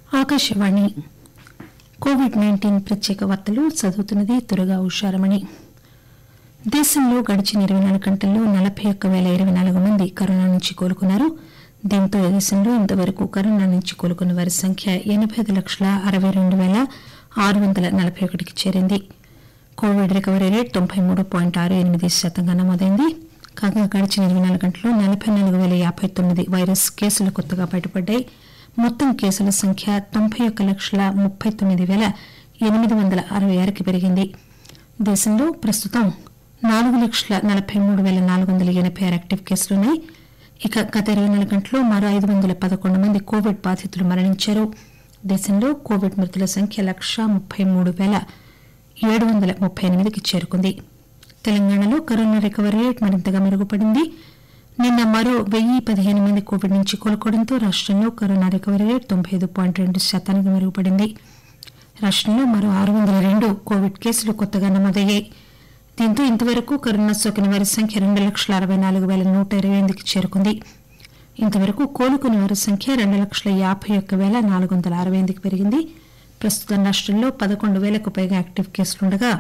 Akashvani COVID-19 ప్రత్యేక వార్తలు చదువుతున్నది తురగా ఉషారమణి. దేశంలో గడిచిన 24 గంటల్లో 41,024 మంది కరోనా నుంచి కోలుకున్నారు. దీంతో దేశంలో ఇంతవరకు కరోనా నుంచి కోలుకున్న వారి సంఖ్య 85,62,641కి చేరింది. కోవిడ్ రికవరీ రేటు 93.68% నమోదైంది. కాగా గడిచిన 24 గంటల్లో 44,059 వైరస్ కేసులు కొత్తగా బయటపడ్డాయి. మొత్తం కేసుల సంఖ్య 91,39,866కి పెరిగింది. దేశంలో ప్రస్తుతం 4,43,486 యాక్టివ్ కేసులున్నాయి. ఇక గత 24 గంటల్లో మరో 511 మంది కోవిడ్ బాధితులు మరణించారు. దేశంలో కోవిడ్ మృతుల సంఖ్య 1,33,738కి చేరుకుంది. తెలంగాణలో కరోనా రికవరీ రేటు మరింతగా మెరుగుపడింది. నిన్న మరో 1,015 మంది కోవిడ్ నుంచి కోలుకోవడంతో రాష్టంలో కరోనా రికవరీ రేటు 95.2% మెరుగుపడింది. రాష్టంలో మరో 602 కోవిడ్ కేసులు కొత్తగా నమోదయ్యాయి. దీంతో ఇంతవరకు కరోనా సోకిన వారి సంఖ్య 2,64,128కి చేరుకుంది. ఇంతవరకు కోలుకున్న వారి సంఖ్య 2,51,468కి పెరిగింది. ప్రస్తుతం రాష్టంలో 11,000కు పైగా యాక్టివ్ కేసులుండగా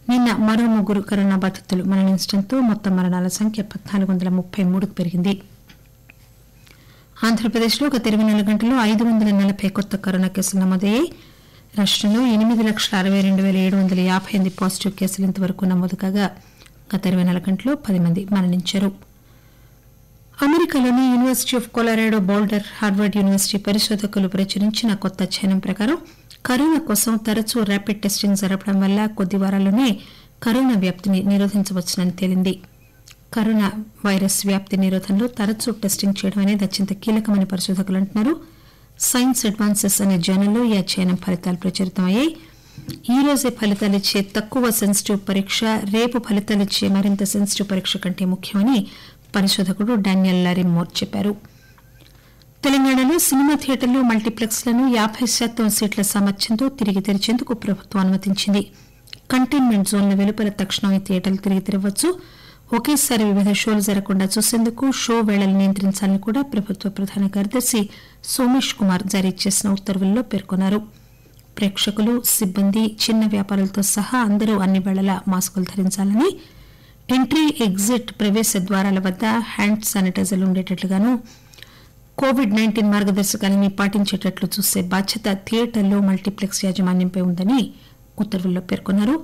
నిన్న మరో 3 కరోనా బాధితులు మరణించడంతో మొత్తం మరణాల సంఖ్య 1,433కు పెరిగింది. ఆంధ్రప్రదేశ్లో గత 24 గంటల్లో 540 కొత్త కరోనా కేసులు నమోదయ్యాయి. రాష్టంలో 8,62,758 పాజిటివ్ కేసులు ఇంతవరకు నమోదు కాగా గత 24 గంటల్లో 10 మంది మరణించారు. అమెరికాలోని university of Colorado boulder, Harvard university పరిశోధకులు ప్రచురించిన కొత్త అధ్యయనం ప్రకారం కరోనా కోసం తరచూ ర్యాపిడ్ టెస్టింగ్ జరపడం వల్ల కొద్ది వారాల్లోనే కరోనా వ్యాప్తిని నిరోధించవచ్చునని తేలింది. కరోనా వైరస్ వ్యాప్తి నిరోధంలో తరచూ టెస్టింగ్ చేయడం అనేది అత్యంత కీలకమని పరిశోధకులు అంటున్నారు. సైన్స్ అడ్వాన్సెస్ అనే జర్నల్లో ఈ అధ్యయనం ఫలితాలు ప్రచురితమయ్యాయి. ఈ రోజే ఫలితాలిచ్చే తక్కువ సెన్సిటివ్ పరీక్ష రేపు ఫలితాలిచ్చే మరింత సెన్సిటివ్ పరీక్ష కంటే ముఖ్యమని పరిశోధకుడు డానియల్ లారిమోర్ చెప్పారు. తెలంగాణలో సినిమా థియేటర్లు, మల్టీప్లెక్స్లను 50% సీట్ల సామర్థ్యంతో తిరిగి తెరిచేందుకు ప్రభుత్వం అనుమతించింది. కంటైన్మెంట్ జోన్ల వెలుపల తక్షణం ఈ థియేటర్లు తిరిగి తెరవచ్చు. ఒకేసారి వివిధ షోలు జరగకుండా చూసేందుకు షో వేళలు నియంత్రించాలని కూడా ప్రభుత్వ ప్రధాన కార్యదర్శి సోమేష్ కుమార్ జారీ చేసిన ఉత్తర్వుల్లో పేర్కొన్నారు. ప్రేక్షకులు, సిబ్బంది, చిన్న వ్యాపారులతో సహా అందరూ అన్ని వేళలా మాస్కులు ధరించాలని, ఎంట్రీ, ఎగ్జిట్, ప్రవేశ ద్వారాల వద్ద హ్యాండ్ శానిటైజర్లు ఉండేటట్లుగాను, కోవిడ్-19 మార్గదర్శకాలని పాటించేటట్లు చూసే బాధ్యత థియేటర్లు, మల్టీప్లెక్స్ యాజమాన్యంపై ఉందని ఉత్తర్వుల్లో పేర్కొన్నారు.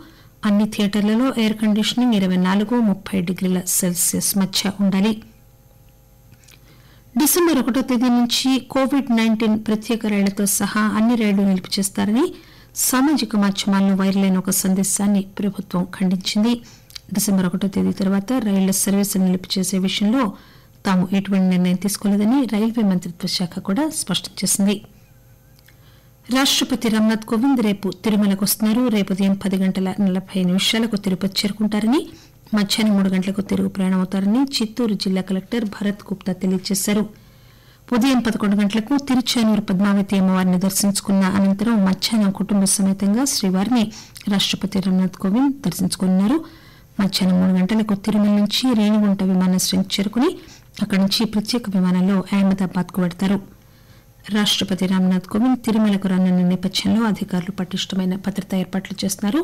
అన్ని థియేటర్లలో ఎయిర్ కండిషనింగ్ 24-30 డిగ్రీల సెల్సియస్ మధ్య ఉండాలి. డిసెంబర్ 1వ తేదీ నుంచి కోవిడ్-19 ప్రత్యేక రైళ్లతో సహా అన్ని రైళ్లు నిలుపు చేస్తారని సామాజిక మాధ్యమాల్లో వైరల్ అయిన ఒక సందేశాన్ని ప్రభుత్వం ఖండించింది. డిసెంబర్ 1వ తేదీ తర్వాత రైళ్ల సర్వీసులు నిలుపు చేసే విషయంలో తాము ఎటువంటి నిర్ణయం తీసుకోలేదని రైల్వే మంత్రిత్వ శాఖ కూడా స్పష్టం చేసింది. రాష్టపతి రామ్నాథ్ కోవింద్ రేపు తిరుమలకు వస్తున్నారు. రేపు ఉదయం 10:40 తిరుపతి చేరుకుంటారని, మధ్యాహ్నం 3 గంటలకు తిరుగు ప్రయాణం అవుతారని చిత్తూరు జిల్లా కలెక్టర్ భరత్ గుప్తా తెలియజేశారు. ఉదయం 11 గంటలకు తిరుచానూరు పద్మావతి అమ్మవారిని దర్శించుకున్న అనంతరం మధ్యాహ్నం కుటుంబ సమేతంగా శ్రీవారిని రాష్టపతి రామ్నాథ్ కోవింద్ దర్శించుకోనున్నారు. మధ్యాహ్నం 3 గంటలకు తిరుమల నుంచి రేణిగుంట విమానాశ్రయం చేరుకుని అక్కడి నుంచి ప్రత్యేక విమానంలో అహ్మదాబాద్ కు వెడతారు. రాష్టపతి రామ్నాథ్ కోవింద్ తిరుమలకు రానున్న నేపథ్యంలో అధికారులు పటిష్టమైన భద్రతా ఏర్పాట్లు చేస్తున్నారు.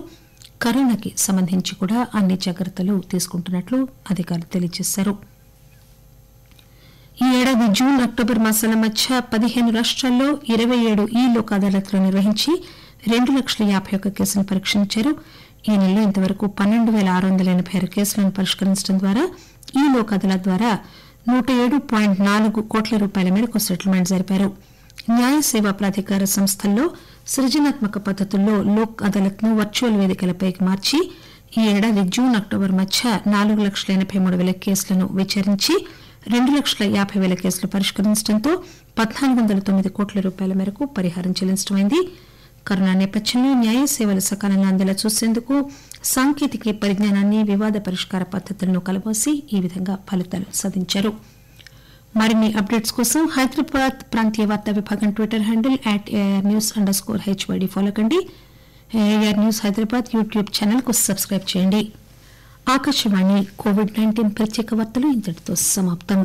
కరోనాకి సంబంధించి కూడా అన్ని జాగ్రత్తలు తీసుకుంటున్నట్లు అధికారులు తెలియజేశారు. ఈ ఏడాది జూన్, అక్టోబర్ మాసాల మధ్య 15 రాష్ట్రాల్లో 27 ఈ లోక్ అదాలత్లు నిర్వహించి 2,50,01 కేసులను పరీక్షించారు. ఈ నెలలో ఇంతవరకు 12,686 కేసులను పరిష్కరించడం ద్వారా ఈ లోక్ అదాలత్ ద్వారా 107.4 కోట్ల రూపాయల మేరకు సెటిల్మెంట్ జరిపారు. న్యాయ సేవా ప్రాధికార సంస్థల్లో సృజనాత్మక పద్దతుల్లో లోక్ అదాలత్ ను వర్చువల్ వేదికలపైకి మార్చి ఈ ఏడాది జూన్, అక్టోబర్ మధ్య 4,83,000 కేసులను విచారించి 2,50,000 కేసులు పరిష్కరించడంతో 1,409 కోట్ల రూపాయల మేరకు పరిహారం చెల్లించడమైంది. కరోనా నేపథ్యంలో న్యాయ సేవలు సకాలంలో అందేలా చూసేందుకు సాంకేతిక పరిజ్ఞానాన్ని, వివాద పరిష్కార పద్దతులను కలబోసి ఈ విధంగా ఫలితాలు సాధించారు. మరిన్ని అప్డేట్స్ కోసం హైదరాబాద్ ప్రాంతీయ వార్తా విభాగం ట్విట్టర్ హ్యాండిల్ @AIRnews_HYD ఫాలో కండి. AIR news Hyderabad YouTube channel కు సబ్స్క్రైబ్ చేయండి. ఆకాశవాణి కోవిడ్-19 ప్రత్యేక వార్తలు ఇంతటితో సమాప్తం.